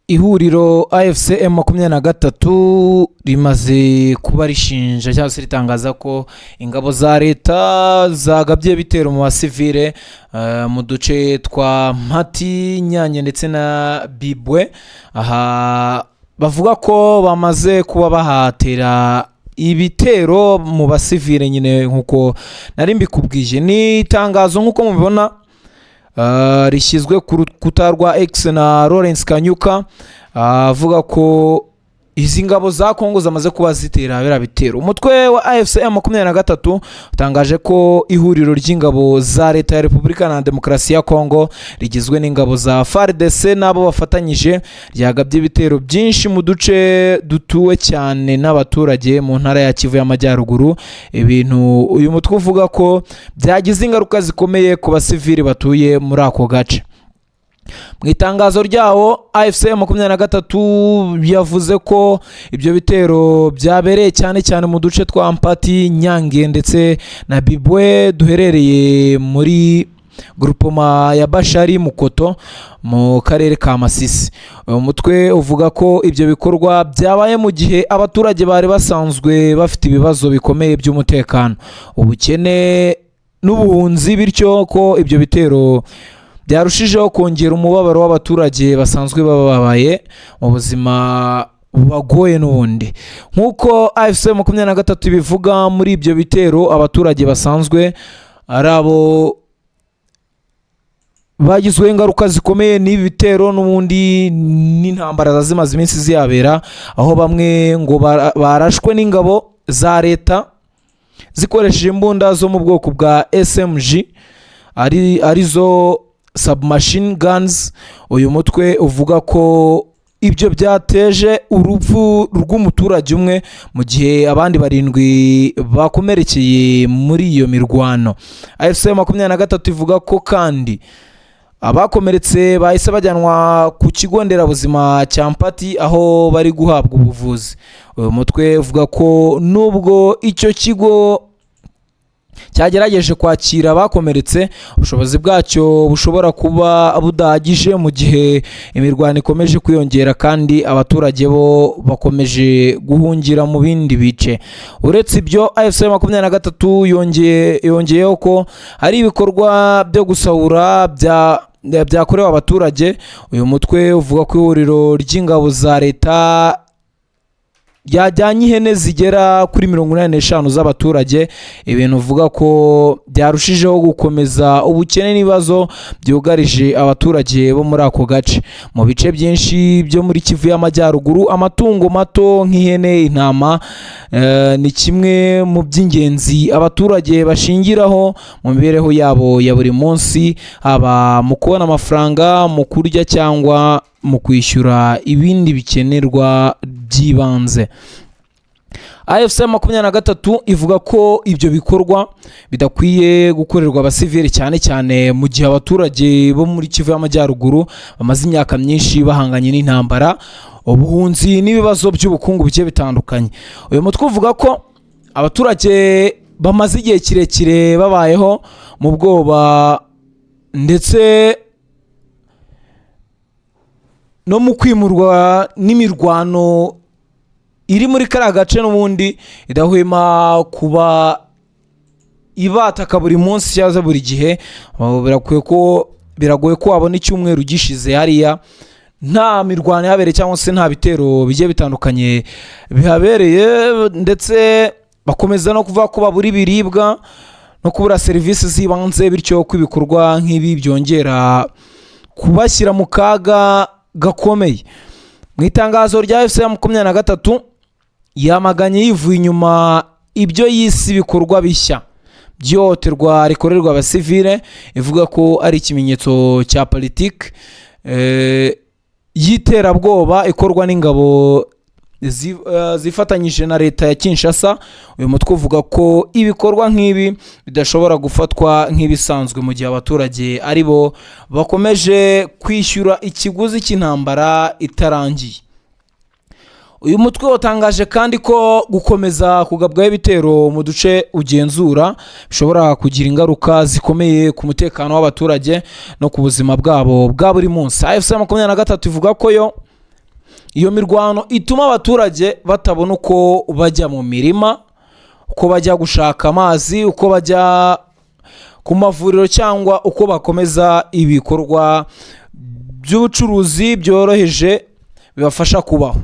Ihuriro AFC M23 rimaze kuba rishinja cyangwa se ritangaza ko ingabo za leta zagabye bitero mu basivile mu duce twa Mpati, Nyange ndetse na Bibwe. Aha bavuga ko bamaze kuba bahatera ibitero mu basivile nyine nkuko nari mbikubwije. Ni itangazo nkuko mubibona rishyizwe ku rukuta rwa X na Lawrence Kanyuka, avuga ko izi ngabo za Kongo zamaze kuba zitera bera bitero. Umutwe wa AFC M23 utangaje ko ihuriro ry'ingabo za leta ya Repubulika na Demokarasi ya Kongo rigizwe n'ingabo za FARDC nabo bafatanyije ryagabye ibitero byinshi mu duce dutuwe cyane n'abaturage mu ntara ya Kivu y'Amajyaruguru. Ibintu uyu mutwe uvuga ko byagize ingaruka zikomeye ku basivili batuye muri ako gace. Mu itangazo ryawo AFC M23 yavuze ko ibyo bitero byabereye cyane cyane mu duce twa Mpati, Nyange ndetse na Bibwe duherereye muri groupement ya Bashari Mukoto mu karere ka Masisi. Uyu mutwe uvuga ko ibyo bikorwa byabaye mu gihe abaturage bari basanzwe bafite ibibazo bikomeye by'umutekano, ubukene n'ubuhunzi, bityo ko ibyo bitero byarushijeho kongera umubabaro w'abaturage basanzwe bababaye mu buzima bubagoye n'ubundi. Nk'uko AFC M23 bivuga, muri ibyo bitero abaturage basanzwe ari abo bagizweho ingaruka zikomeye n'ibi bitero n'ubundi n'intambara zimaze iminsi ziyabera, aho bamwe ngo barashwe n'ingabo za leta zikoresheje imbunda zo mu bwoko bwa SMG arizo submachine guns. Uyu mutwe uvuga ko ibyo byateje urupfu rw'umuturage umwe mu gihe abandi barindwi bakomerekeye muri iyo mirwano. AFC M23 ivuga ko kandi abakomeretse bahise bajyanwa ku kigo nderabuzima cya Mpati aho bari guhabwa ubuvuzi. Uyu mutwe uvuga ko nubwo icyo kigo cyagerageje kwakira abakomeretse, ubushobozi bwacyo bushobora kuba budahagije mu gihe imirwano ikomeje kwiyongera kandi abaturage bo bakomeje guhungira mu bindi bice. Uretse ibyo, AFC M23 yongeyeho ko hari ibikorwa byo gusahura byakorewe abaturage. Uyu mutwe uvuga ko ihuriro ry'ingabo za leta ryajyanye ihene zigera kuri 85 z'abaturage, ibintu uvuga ko byarushijeho gukomeza ubukene n'ibibazo byugarije abaturage bo muri ako gace. Mu bice byinshi byo muri Kivu y'Amajyaruguru, amatungo mato nk'ihene, intama ni kimwe mu by'ingenzi abaturage bashingiraho mu mibereho yabo ya buri munsi, haba mu kubona amafaranga, mu kurya cyangwa mu kwishyura ibindi bikenerwa by'ibanze. AFC M23 ivuga ko ibyo bikorwa bidakwiye gukorerwa abasivili cyane cyane mu gihe abaturage bo muri Kivu y'Amajyaruguru bamaze imyaka myinshi bahanganye n'intambara, ubuhunzi n'ibibazo by'ubukungu bigiye bitandukanye. Uyu mutwe uvuga ko abaturage bamaze igihe kirekire babayeho mu bwoba ndetse no mu kwimurwa n'imirwano iri muri kariya gace n'ubundi idahwema kuba ibataka buri munsi cyangwa buri gihe. Biragoye ko wabona icyumweru gishize hariya nta mirwano yabereye cyangwa se nta bitero bigiye bitandukanye bihabereye, ndetse bakomeza no kuvuga ko babura ibiribwa no kubura serivisi z'ibanze, bityo ko ibikorwa nk'ibi byongera kubashyira mu kaga gakomeye. Mu itangazo rya AFC M23 yamaganye yivuye inyuma ibyo yise ibikorwa bishya by'ihohoterwa rikorerwa abasivile, ivuga ko ari ikimenyetso cya politiki y'iterabwoba ikorwa n'ingabo zifatanyije na leta ya Kinshasa. Uyu mutwe uvuga ko ibikorwa nk'ibi bidashobora gufatwa nk'ibisanzwe mu gihe abaturage ari bo bakomeje kwishyura ikiguzi cy'intambara itarangiye. Uyu mutwe watangaje kandi ko gukomeza kugabwaho ibitero mu duce ugenzura bishobora kugira ingaruka zikomeye ku mutekano w'abaturage no ku buzima bwabo bwa buri munsi. AFC M23 ivuga ko yo iyo mirwano ituma abaturage batabona uko bajya mu mirima, uko bajya gushaka amazi, uko bajya ku mavuriro cyangwa uko bakomeza ibikorwa by'ubucuruzi byoroheje bibafasha kubaho.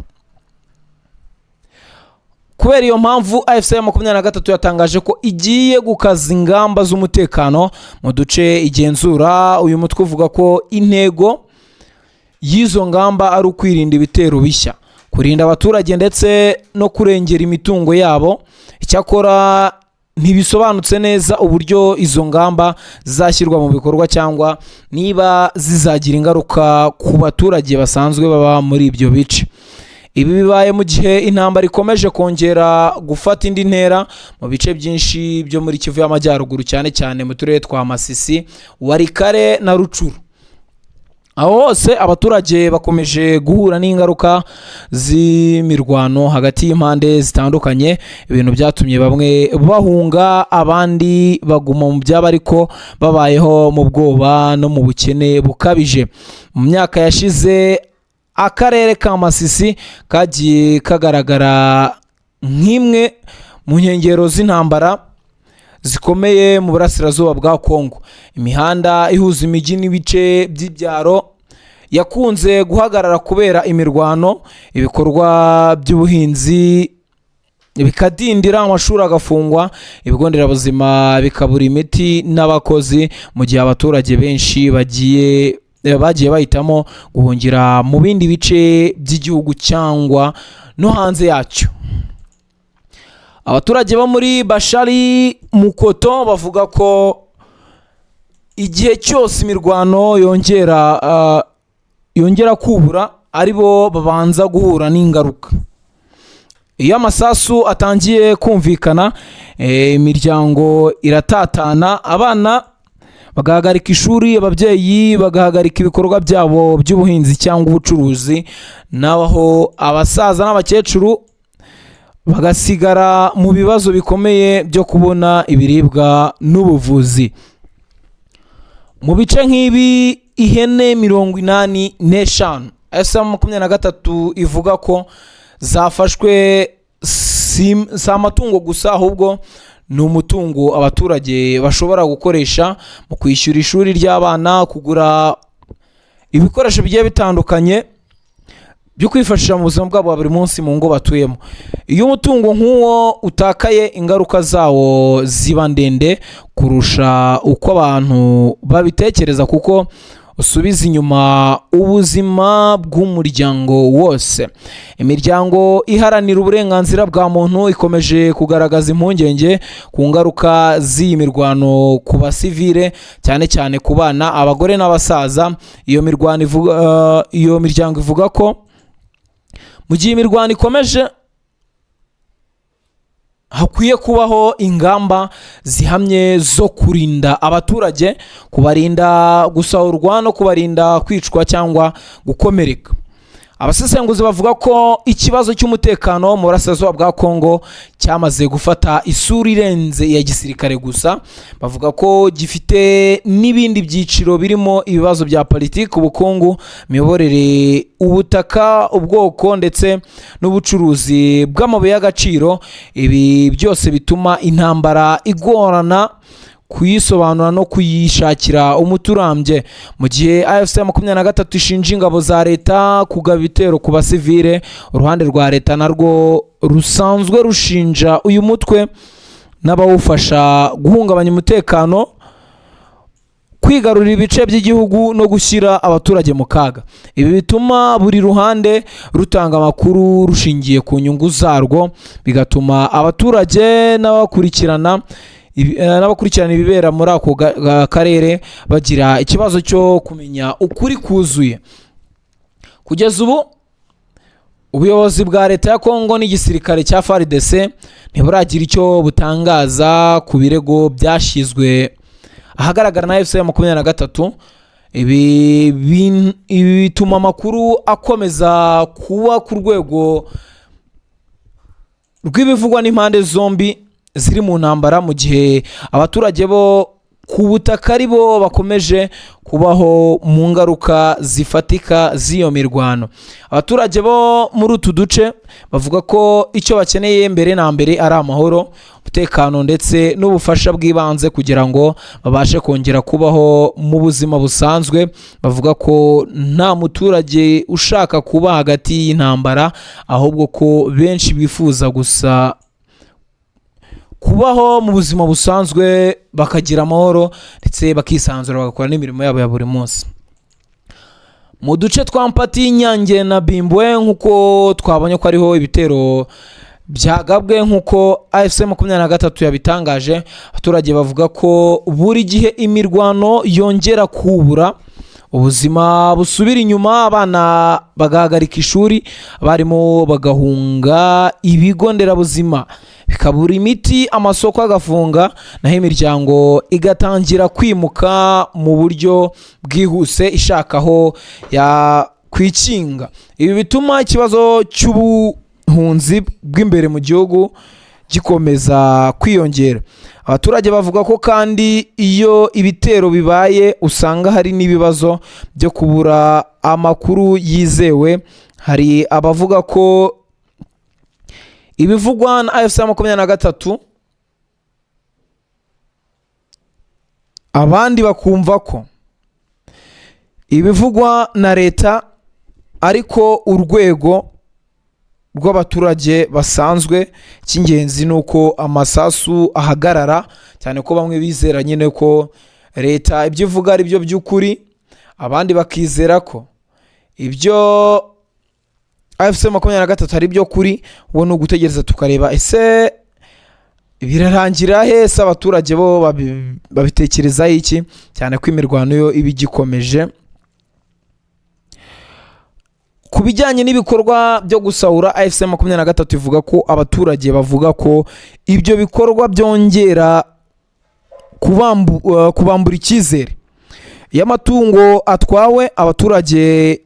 Kubera iyo mpamvu AFC ya 23 yatangaje ko igiye gukaza ingamba z'umutekano mu duce igenzura. Uyu mutwe uvuga ko intego y'izo ngamba ari ukwirinda ibitero bishya, kurinda abaturage ndetse no kurengera imitungo yabo. Icyakora ntibisobanutse neza uburyo izo ngamba zizashyirwa mu bikorwa cyangwa niba zizagira ingaruka ku baturage basanzwe baba muri ibyo bice. Ibi bibaye mu gihe intambara ikomeje kongera gufata indi ntera mu bice byinshi byo muri Kivu y'Amajyaruguru, cyane cyane mu turere twa Masisi, Warikare na Rucuru. Aho hose abaturage bakomeje guhura n'ingaruka z'imirwano hagati y'impande zitandukanye, ibintu byatumye bamwe bahunga abandi baguma mu byabo, ariko babayeho mu bwoba no mu bukene bukabije. Mu myaka yashize akarere ka Masisi kagiye kagaragara nk'imwe mu nkengero z'intambara zikomeye mu burasirazuba bwa Kongo. Imihanda ihuza imijyi n'ibice by'ibyaro yakunze guhagarara kubera imirwano, ibikorwa by'ubuhinzi bikadindira, amashuri agafungwa, ibigo nderabuzima bikabura imiti n'abakozi, mu gihe abaturage benshi bagiye bahitamo guhungira mu bindi bice by'igihugu cyangwa no hanze yacyo. Abaturage bo muri Bashari Mukoto bavuga ko igihe cyose imirwano yongera kubura aribo babanza guhura n'ingaruka. Iyo amasasu atangiye kumvikana, imiryango iratatana, abana bagahagarika ishuri, ababyeyi bagahagarika ibikorwa byabo by'ubuhinzi cyangwa ubucuruzi, naho abasaza n'abakecuru bagasigara mu bibazo bikomeye byo kubona ibiribwa n'ubuvuzi. Mu bice nk'ibi ihene 85 SM23 ivuga ko zafashwe si amatungo gusa, ahubwo ni umutungo abaturage bashobora gukoresha mu kwishyura ishuri ry'abana, kugura ibikoresho bigiye bitandukanye byo kwifashisha mu buzima bwabo buri munsi mu ngo batuyemo. Iyo umutungo nk'uwo utakaye, ingaruka zawo ziba ndende kurusha uko abantu babitekereza, kuko usubiza inyuma ubuzima bw'umuryango wose. Imiryango iharanira uburenganzira bwa muntu ikomeje kugaragaza impungenge ku ngaruka z'iyi mirwano ku basivile, cyane cyane ku bana, abagore n'abasaza. Iyo miryango ivuga ko mu gihe imirwano ikomeje, hakwiye kubaho ingamba zihamye zo kurinda abaturage, kubarinda gusahurwa no kubarinda kwicwa cyangwa gukomereka. Abasesenguzi bavuga ko ikibazo cy'umutekano mu burasirazuba bwa Kongo cyamaze gufata isura irenze iya gisirikare gusa. Bavuga ko gifite n'ibindi byiciro birimo ibibazo bya politiki, ubukungu, imiyoborere, ubutaka, ubwoko ndetse n'ubucuruzi bw'amabuye y'agaciro. Ibi byose bituma intambara igorana kuyisobanura no kuyishakira umuti urambye. Mu gihe AFC 23 ishinja ingabo za leta kugaba ibitero ku basivile, uruhande rwa leta narwo rusanzwe rushinja uyu mutwe n'abawufasha guhungabanya umutekano, kwigarurira ibice by'igihugu no gushyira abaturage mu kaga. Ibi bituma buri ruhande rutanga amakuru rushingiye ku nyungu zarwo, bigatuma abaturage n'abakurikirana ibibera muri ako karere bagira ikibazo cyo kumenya ukuri kuzuye. Kugeza ubu ubuyobozi bwa leta ya Kongo n'igisirikare cya FARDC ntiburagira icyo butangaza ku birego byashyizwe ahagaragara na AFC 23. Ibi bituma amakuru akomeza kuba ku rwego rw'ibivugwa n'impande zombi ziri mu ntambara, mu gihe abaturage bo ku butaka ari bo bakomeje kubaho mu ngaruka zifatika z'iyo mirwano. Abaturage bo muri utu duce bavuga ko icyo bakeneye mbere na mbere ari amahoro, umutekano ndetse n'ubufasha bw'ibanze kugira ngo babashe kongera kubaho mu buzima busanzwe. Bavuga ko nta muturage ushaka kuba hagati y'intambara, ahubwo ko benshi bifuza gusa kubaho mu buzima busanzwe bakagira amahoro ndetse bakisanzura bagakora n'imirimo yabo ya buri munsi. Mu duce twa Mpati, Nyange na Bimbwe nk'uko twabonye ko ariho ibitero byagabwe nk'uko AFC 23 yabitangaje, abaturage bavuga ko buri gihe imirwano yongera kubura, ubuzima busubira inyuma, abana bagahagarika ishuri, abarimo bagahunga ibigo nderabuzima bikabura imiti, amasoko agafunga, naho imiryango igatangira kwimuka mu buryo bwihuse ishaka aho yakwikinga. Ibi bituma ikibazo cy'ubuhunzi bw'imbere mu gihugu gikomeza kwiyongera. Abaturage bavuga ko kandi iyo ibitero bibaye usanga hari n'ibibazo byo kubura amakuru yizewe. Hari abavuga ko ibivugwa na AFC 23 abandi bakumva ko ibivugwa na leta, ariko urwego rw'abaturage basanzwe cy'ingenzi nuko amasasu ahagarara, cyane ko bamwe bizera nyine ko leta ibyo ivuga ari byo by'ukuri, abandi bakizera ko ibyo AFC 23 ari byo kuri. Ubu ni ugutegereza tukareba ese birarangira hese, abaturage bo babitekereza iki, cyane ko imirwano yo ibigikomeje. Ku bijyanye n'ibikorwa byo gusahura, AFC 23 ivuga ko abaturage bavuga ko ibyo bikorwa byongera kubambura icyizere. Iyo amatungo atwawe, abaturage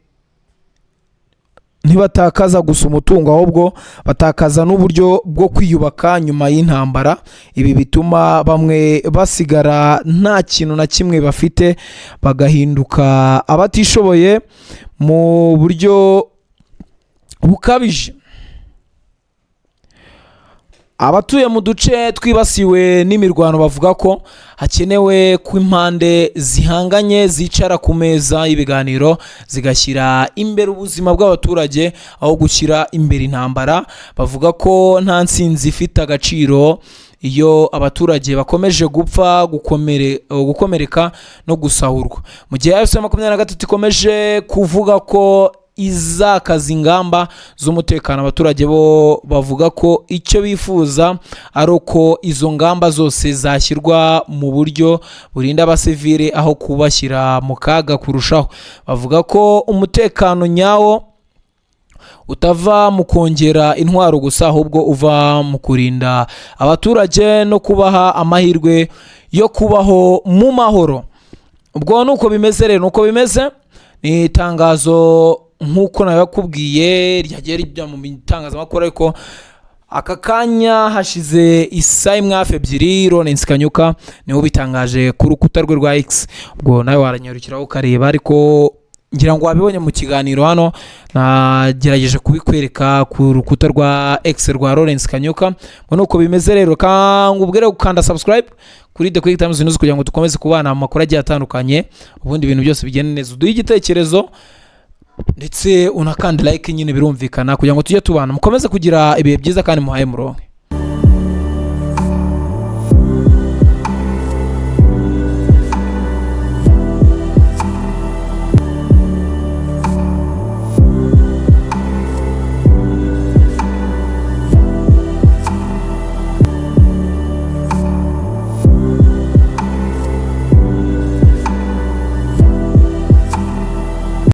ntibatakaza gusa umutungo, ahubwo batakaza n'uburyo bwo kwiyubaka nyuma y'intambara. Ibi bituma bamwe basigara nta kintu na kimwe bafite, bagahinduka abatishoboye mu buryo bukabije. Abatuye mu duce twibasiwe n'imirwano bavuga ko hakenewe ko impande zihanganye zicara ku meza y'ibiganiro zigashyira imbere ubuzima bw'abaturage aho gushyira imbere intambara. Bavuga ko nta nsinzi ifite agaciro iyo abaturage bakomeje gupfa, gukomereka no gusahurwa. Mu gihe AFC 23 ikomeje kuvuga ko izakaza ingamba z'umutekano, abaturage bo bavuga ko icyo bifuza ari uko izo ngamba zose zashyirwa mu buryo burinda abasivile aho kubashyira mu kaga kurushaho. Bavuga ko umutekano nyawo utava mu kongera intwaro gusa, ahubwo uva mu kurinda abaturage no kubaha amahirwe yo kubaho mu mahoro. Ubwo nuko bimeze rero, nuko bimeze. Ni itangazo nk'uko nabakubwiye ryagiye rijya mu bitangazamakuru, ariko aka kanya hashize isaha imwe hafi ebyiri Lawrence Kanyuka niwe bitangaje ku rukuta rwe rwa X. Ubwo nawe waranyarukiraho ukareba, ariko ngira ngo wabibonye mu kiganiro hano nagerageje kubikwereka ku rukuta rwa X rwa Lawrence Kanyuka. Nuko bimeze rero, kangubwire gukanda subscribe kuri The Quick Times News kugira ngo dukomeze kubana mu makuru agiye atandukanye, ubundi ibintu byose bigende neza. Uduhe igitekerezo ndetse unakanda like nyine birumvikana kugira ngo tujye tubana, mukomeze kugira ibihe byiza kandi muhaye muronke.